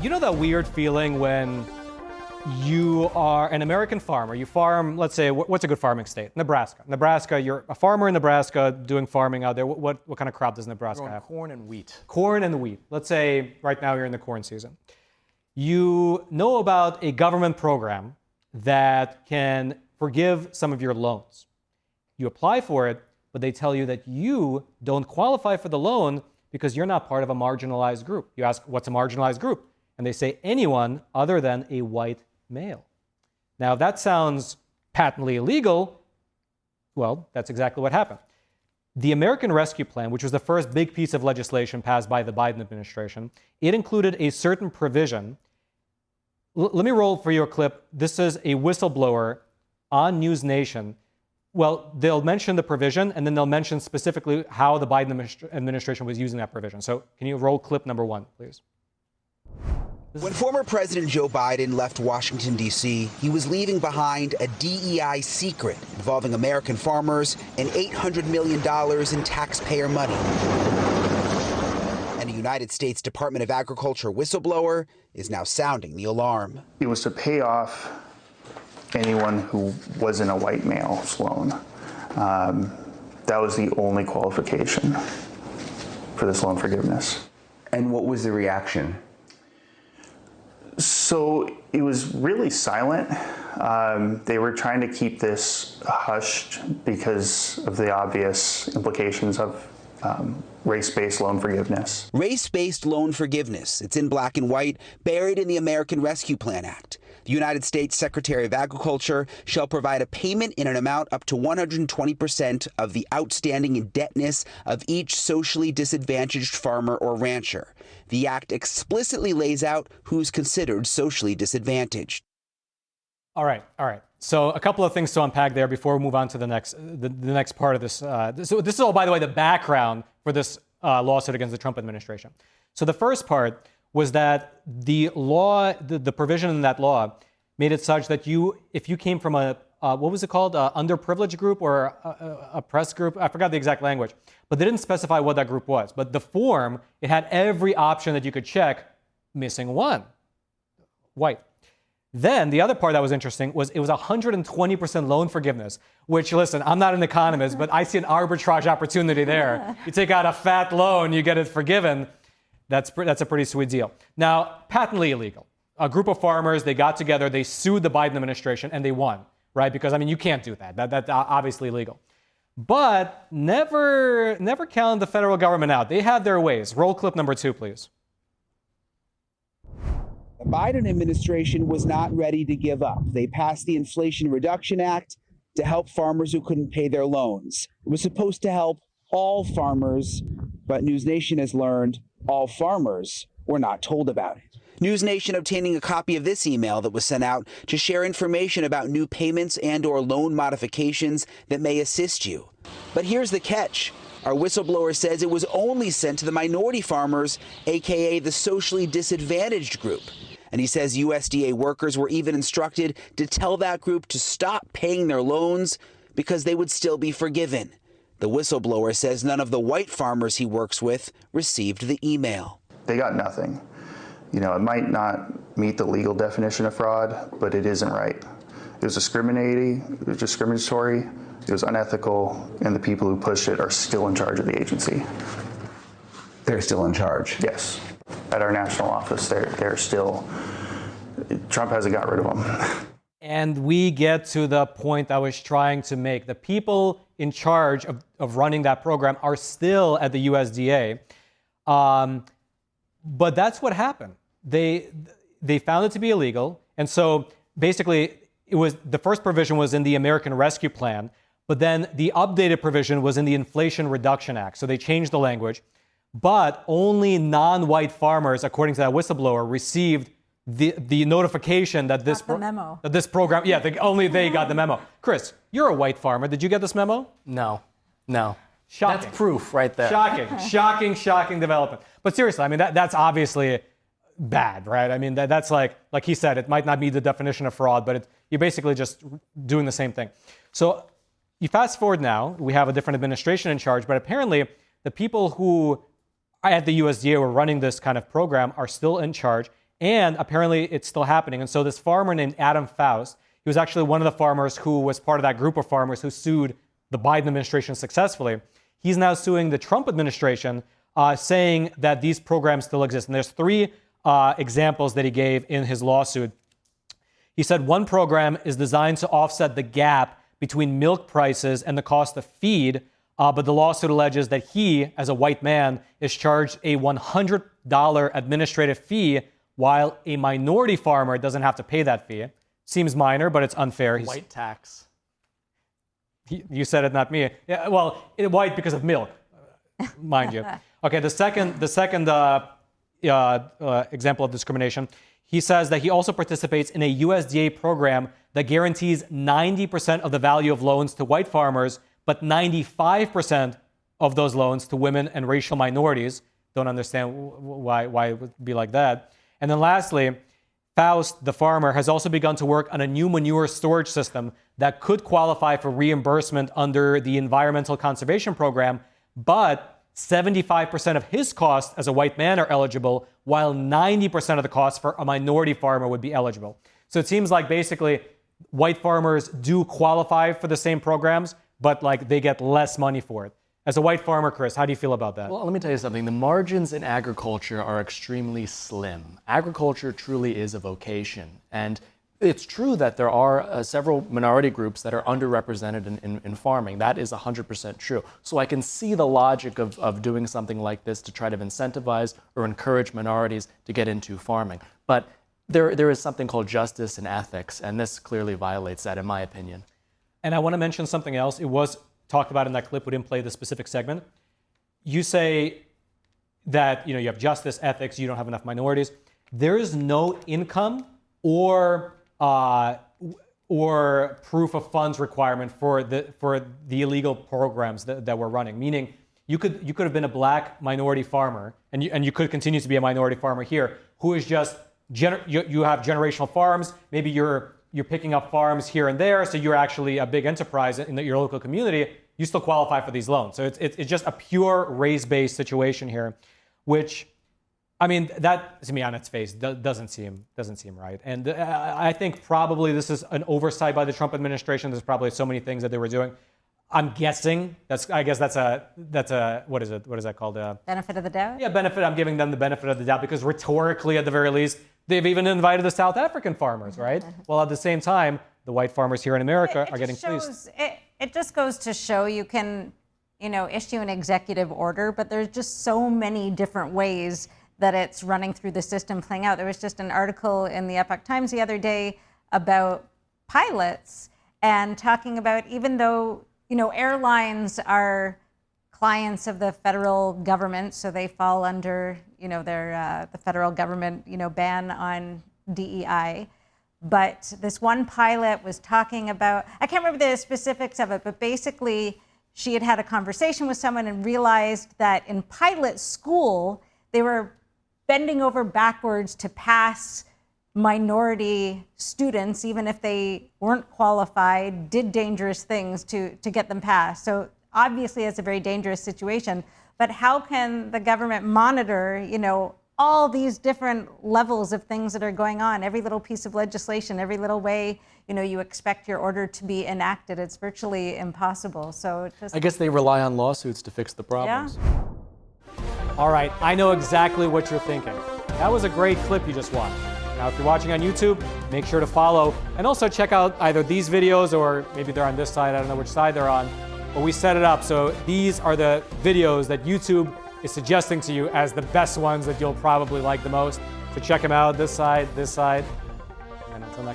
You know that weird feeling when you are an American farmer, you farm, let's say, what's a good farming state? Nebraska. Nebraska, you're a farmer in Nebraska doing farming out there. What kind of crop does Nebraska have? Corn and wheat. Corn and wheat. Let's say right now you're in the corn season. You know about a government program that can forgive some of your loans. You apply for it, but they tell you that you don't qualify for the loan because you're not part of a marginalized group. You ask, what's a marginalized group? And they say anyone other than a white male. Now, if that sounds patently illegal, well, that's exactly what happened. The American Rescue Plan, which was the first big piece of legislation passed by the Biden administration, it included a certain provision. Let me roll for you a clip. This is a whistleblower on News Nation. Well, they'll mention the provision, and then they'll mention specifically how the Biden administration was using that provision. So can you roll clip number 1, please? When former President Joe Biden left Washington, D.C., he was leaving behind a DEI secret involving American farmers and $800 million in taxpayer money. And a United States Department of Agriculture whistleblower is now sounding the alarm. It was to pay off anyone who wasn't a white male's loan. That was the only qualification for this loan forgiveness. And what was the reaction? So it was really silent. They were trying to keep this hushed because of the obvious implications of race-based loan forgiveness. Race-based loan forgiveness. It's in black and white, buried in the American Rescue Plan Act. The United States Secretary of Agriculture shall provide a payment in an amount up to 120% of the outstanding indebtedness of each socially disadvantaged farmer or rancher. The act explicitly lays out who's considered socially disadvantaged. All right. So a couple of things to unpack there before we move on to the next part of this. So this is all, by the way, the background for this lawsuit against the Trump administration. So the first part was that the law, the provision in that law made it such that if you came from a, what was it called, underprivileged group or a oppressed group, I forgot the exact language, but they didn't specify what that group was. But the form, it had every option that you could check, missing one, white. Then the other part that was interesting was it was 120% loan forgiveness, which, listen, I'm not an economist, but I see an arbitrage opportunity there. You take out a fat loan, you get it forgiven. That's a pretty sweet deal. Now, patently illegal. A group of farmers, they got together, they sued the Biden administration, and they won, right? Because, I mean, you can't do that. That's obviously illegal. But never count the federal government out. They had their ways. Roll clip number 2, please. The Biden administration was not ready to give up. They passed the Inflation Reduction Act to help farmers who couldn't pay their loans. It was supposed to help all farmers, but News Nation has learned all farmers were not told about it. News Nation obtaining a copy of this email that was sent out to share information about new payments and/or loan modifications that may assist you. But here's the catch. Our whistleblower says it was only sent to the minority farmers, aka the socially disadvantaged group. And he says USDA workers were even instructed to tell that group to stop paying their loans because they would still be forgiven. The whistleblower says none of the white farmers he works with received the email. They got nothing. You know, it might not meet the legal definition of fraud, but it isn't right. It was discriminatory, it was unethical, and the people who pushed it are still in charge of the agency. They're still in charge? Yes. At our national office, they're still, Trump hasn't got rid of them. And we get to the point I was trying to make. The people in charge of running that program are still at the USDA. But that's what happened. They found it to be illegal. And so basically, the first provision was in the American Rescue Plan, but then the updated provision was in the Inflation Reduction Act. So they changed the language. But only non-white farmers, according to that whistleblower, received the notification that this program, only they got the memo. Chris, you're a white farmer. Did you get this memo? No. Shocking. That's proof right there. Shocking development. But seriously, I mean, that's obviously bad, right? I mean, that's like he said, it might not meet the definition of fraud, but you're basically just doing the same thing. So you fast forward now, we have a different administration in charge, but apparently the people who at the USDA were running this kind of program are still in charge, And apparently it's still happening. And so this farmer named Adam Faust, he was actually one of the farmers who was part of that group of farmers who sued the Biden administration successfully. He's now suing the Trump administration, saying that these programs still exist. And there's three examples that he gave in his lawsuit. He said one program is designed to offset the gap between milk prices and the cost of feed, but the lawsuit alleges that he, as a white man, is charged a $100 administrative fee, while a minority farmer doesn't have to pay that fee. Seems minor, but it's unfair. White tax. You said it, not me. Yeah, well, white because of milk, mind you. Okay, the second example of discrimination, he says that he also participates in a USDA program that guarantees 90% of the value of loans to white farmers, but 95% of those loans to women and racial minorities. Don't understand why it would be like that. And then lastly, Faust, the farmer, has also begun to work on a new manure storage system that could qualify for reimbursement under the Environmental Conservation Program, but 75% of his costs as a white man are eligible, while 90% of the costs for a minority farmer would be eligible. So it seems like basically white farmers do qualify for the same programs, but like they get less money for it. As a white farmer, Chris, how do you feel about that? Well, let me tell you something. The margins in agriculture are extremely slim. Agriculture truly is a vocation. And it's true that there are several minority groups that are underrepresented in farming. That is 100% true. So I can see the logic of doing something like this to try to incentivize or encourage minorities to get into farming. But there is something called justice and ethics, and this clearly violates that, in my opinion. And I want to mention something else. It was talked about in that clip. We didn't play the specific segment. You say that you have justice, ethics, you don't have enough minorities. There is no income or proof of funds requirement for the illegal programs that we're running. Meaning, you could have been a black minority farmer, and you could continue to be a minority farmer here, who is just you have generational farms. Maybe you're picking up farms here and there, so you're actually a big enterprise in your local community. You still qualify for these loans. So it's just a pure race-based situation here, which, I mean, that to me on its face doesn't seem right. And I think probably this is an oversight by the Trump administration. There's probably so many things that they were doing. I'm guessing that's a what is that called? Benefit of the doubt? Yeah, benefit. I'm giving them the benefit of the doubt because rhetorically, at the very least, they've even invited the South African farmers, right? Well, at the same time, the white farmers here in America are getting fleeced. It just goes to show you can, issue an executive order, but there's just so many different ways that it's running through the system playing out. There was just an article in the Epoch Times the other day about pilots and talking about, even though, airlines are clients of the federal government, so they fall under, the federal government, ban on DEI. But this one pilot was talking about, I can't remember the specifics of it, but basically she had had a conversation with someone and realized that in pilot school, they were bending over backwards to pass minority students, even if they weren't qualified, did dangerous things to get them passed. So obviously it's a very dangerous situation, but how can the government monitor, all these different levels of things that are going on, every little piece of legislation, every little way, you expect your order to be enacted? It's virtually impossible. So I guess they rely on lawsuits to fix the problems. Yeah. All right, I know exactly what you're thinking. That was a great clip you just watched. Now, if you're watching on YouTube, make sure to follow and also check out either these videos or maybe they're on this side. I don't know which side they're on, but we set it up. So these are the videos that YouTube is suggesting to you as the best ones that you'll probably like the most. So check them out, this side, and until next time.